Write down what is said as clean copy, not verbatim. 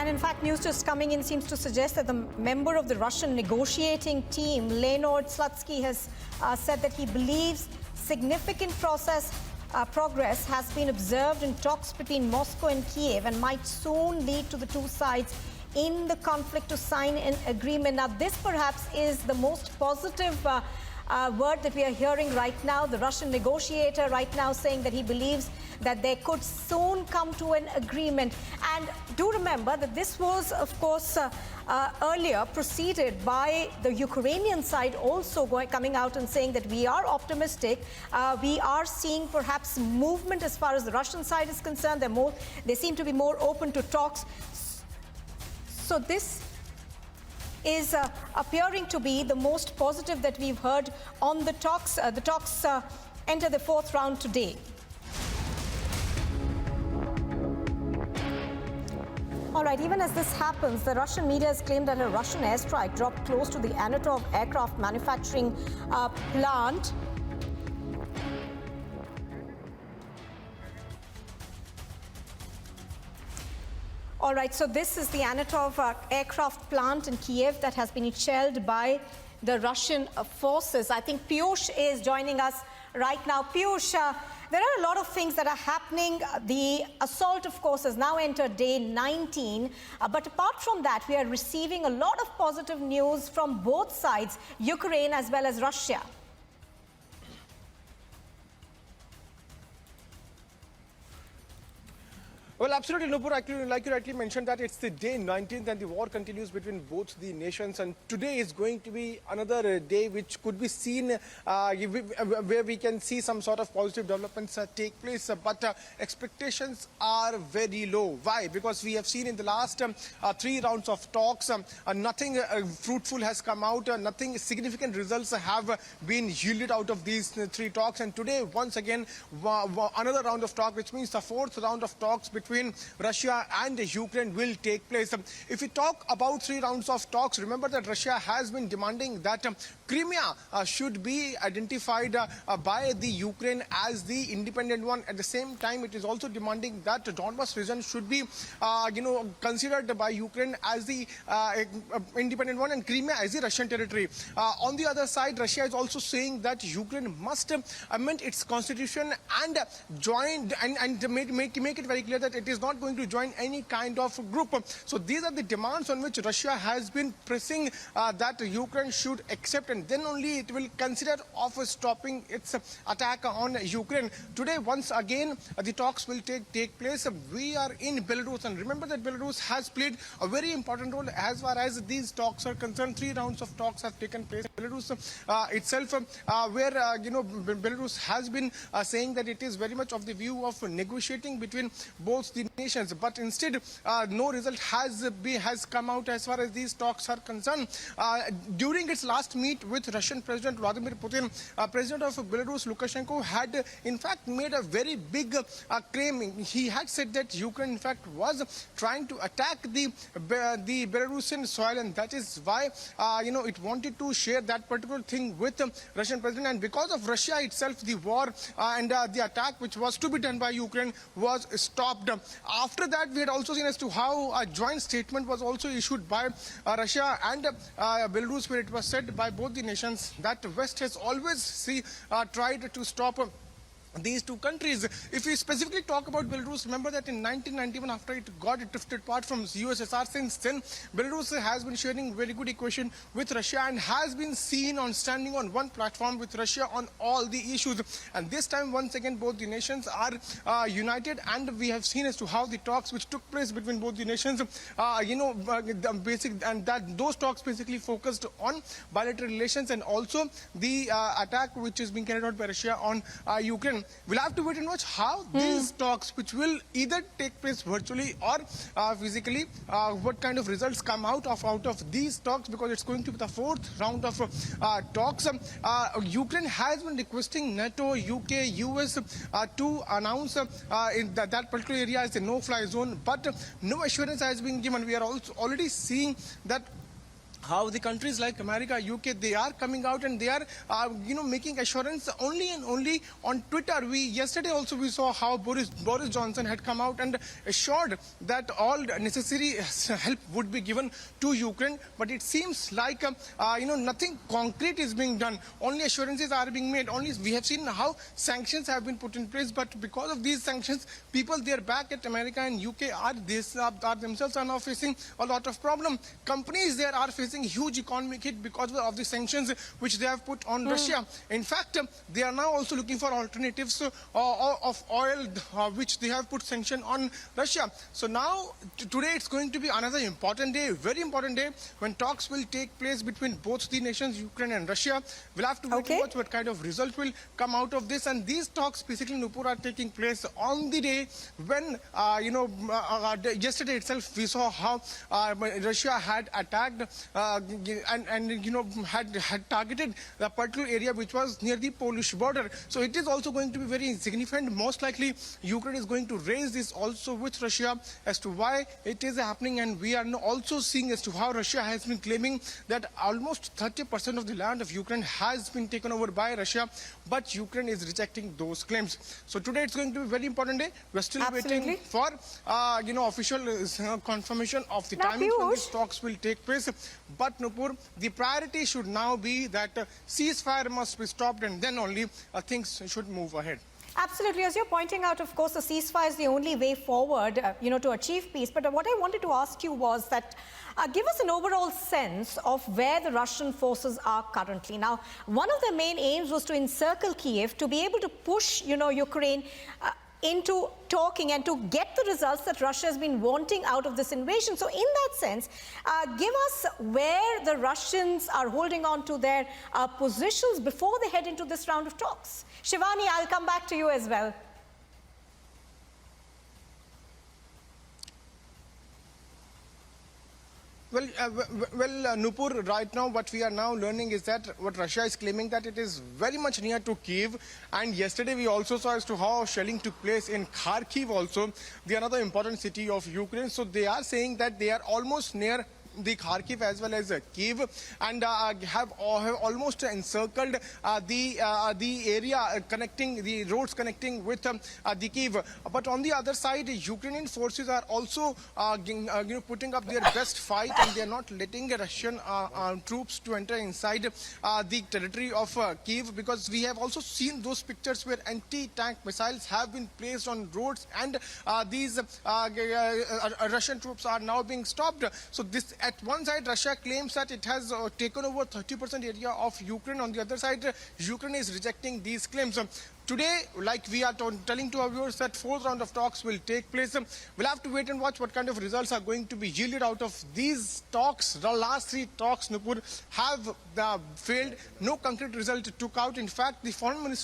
And in fact, news just coming in seems to suggest that the member of the Russian negotiating team, Leonid Slutsky, has said that he believes significant progress has been observed in talks between Moscow and Kiev and might soon lead to the two sides in the conflict to sign an agreement. Now, this perhaps is the most positive word that we are hearing right now. The Russian negotiator right now saying that he believes that they could soon come to an agreement. And do remember that this was, of course, earlier preceded by the Ukrainian side also coming out and saying that we are optimistic. We are seeing perhaps movement as far as the Russian side is concerned. They seem to be more open to talks. So this is appearing to be the most positive that we've heard on the talks. The talks enter the fourth round today. All right, even as this happens, the Russian media has claimed that a Russian airstrike dropped close to the Anatov aircraft manufacturing plant. All right, so this is the Anatov aircraft plant in Kiev that has been shelled by the Russian forces. I think Piyush is joining us right now. Piyush, there are a lot of things that are happening. The assault, of course, has now entered day 19. But apart from that, we are receiving a lot of positive news from both sides, Ukraine as well as Russia. Well, absolutely, Nupur. Like you rightly mentioned, that it's the day 19th and the war continues between both the nations. And today is going to be another day which could be seen where we can see some sort of positive developments take place. But expectations are very low. Why? Because we have seen in the last 3 rounds of talks, nothing fruitful has come out. Nothing significant results have been yielded out of these 3 talks. And today, once again, another round of talk, which means the 4th round of talks between Russia and Ukraine will take place. If we talk about 3 rounds of talks, remember that Russia has been demanding that Crimea should be identified by the Ukraine as the independent one. At the same time, it is also demanding that the Donbas region should be, considered by Ukraine as the independent one and Crimea as the Russian territory. On the other side, Russia is also saying that Ukraine must amend its constitution and join and make it very clear that it is not going to join any kind of group. So these are the demands on which Russia has been pressing that Ukraine should accept, and then only it will consider of stopping its attack on Ukraine. Today, once again, the talks will take place. We are in Belarus, and remember that Belarus has played a very important role as far as these talks are concerned. 3 rounds of talks have taken place. Belarus itself, where Belarus has been saying that it is very much of the view of negotiating between both the nations, but instead no result has come out as far as these talks are concerned. During its last meet with Russian President Vladimir Putin, President of Belarus Lukashenko had in fact made a very big claim. He had said that Ukraine in fact was trying to attack the Belarusian soil, and that is why it wanted to share that particular thing with Russian President. And because of Russia itself, the war and the attack which was to be done by Ukraine was stopped. After that, we had also seen as to how a joint statement was also issued by Russia and Belarus, where it was said by both the nations that the West has always tried to stop these 2 countries. If we specifically talk about Belarus, remember that in 1991, after it got drifted apart from USSR, since then Belarus has been sharing very good equation with Russia and has been seen on standing on one platform with Russia on all the issues. And this time, once again, both the nations are united, and we have seen as to how the talks which took place between both the nations, those talks basically focused on bilateral relations and also the attack which is being carried out by Russia on Ukraine. We'll have to wait and watch how these talks, which will either take place virtually or physically, what kind of results come out of these talks, because it's going to be the 4th round of talks. Ukraine has been requesting NATO, UK, US to announce in that particular area as a no-fly zone, but no assurance has been given. We are also already seeing that how the countries like America, UK, they are coming out and they are, making assurance only and only on Twitter. Yesterday also we saw how Boris Johnson had come out and assured that all necessary help would be given to Ukraine. But it seems like, nothing concrete is being done. Only assurances are being made. Only we have seen how sanctions have been put in place. But because of these sanctions, people there back at America and UK are themselves are now facing a lot of problem. Companies there are facing huge economic hit because of the sanctions which they have put on Russia. In fact, they are now also looking for alternatives of oil which they have put sanction on Russia. So now, today it's going to be another important day, very important day, when talks will take place between both the nations, Ukraine and Russia. We'll have to wait and watch what kind of result will come out of this. And these talks, basically, Nupur, are taking place on the day when, yesterday itself, we saw how Russia had attacked had targeted the particular area which was near the Polish border. So it is also going to be very insignificant. Most likely, Ukraine is going to raise this also with Russia as to why it is happening. And we are now also seeing as to how Russia has been claiming that almost 30% of the land of Ukraine has been taken over by Russia, but Ukraine is rejecting those claims. So today it's going to be a very important day. We're still waiting for, official confirmation of the timing when these talks will take place. But Nupur, the priority should now be that ceasefire must be stopped, and then only things should move ahead. Absolutely. As you're pointing out, of course, the ceasefire is the only way forward, to achieve peace. But what I wanted to ask you was that give us an overall sense of where the Russian forces are currently. Now, one of their main aims was to encircle Kiev, to be able to push, Ukraine into talking and to get the results that Russia has been wanting out of this invasion. So in that sense, give us where the Russians are holding on to their positions before they head into this round of talks. Shivani, I'll come back to you as well. Well, Nupur, right now what we are now learning is that what Russia is claiming that it is very much near to Kyiv. And yesterday we also saw as to how shelling took place in Kharkiv also, the another important city of Ukraine. So they are saying that they are almost near the Kharkiv as well as Kyiv, and have almost encircled the area connecting, the roads connecting with the Kyiv. But on the other side, Ukrainian forces are also putting up their best fight, and they are not letting Russian troops to enter inside the territory of Kyiv, because we have also seen those pictures where anti-tank missiles have been placed on roads, and these Russian troops are now being stopped. So this, at one side, Russia claims that it has taken over 30% area of Ukraine. On the other side, Ukraine is rejecting these claims. Today, like we are telling to our viewers, that fourth round of talks will take place. We'll have to wait and watch what kind of results are going to be yielded out of these talks. The last three talks, Nupur, have failed. No concrete result took out. In fact, the foreign minister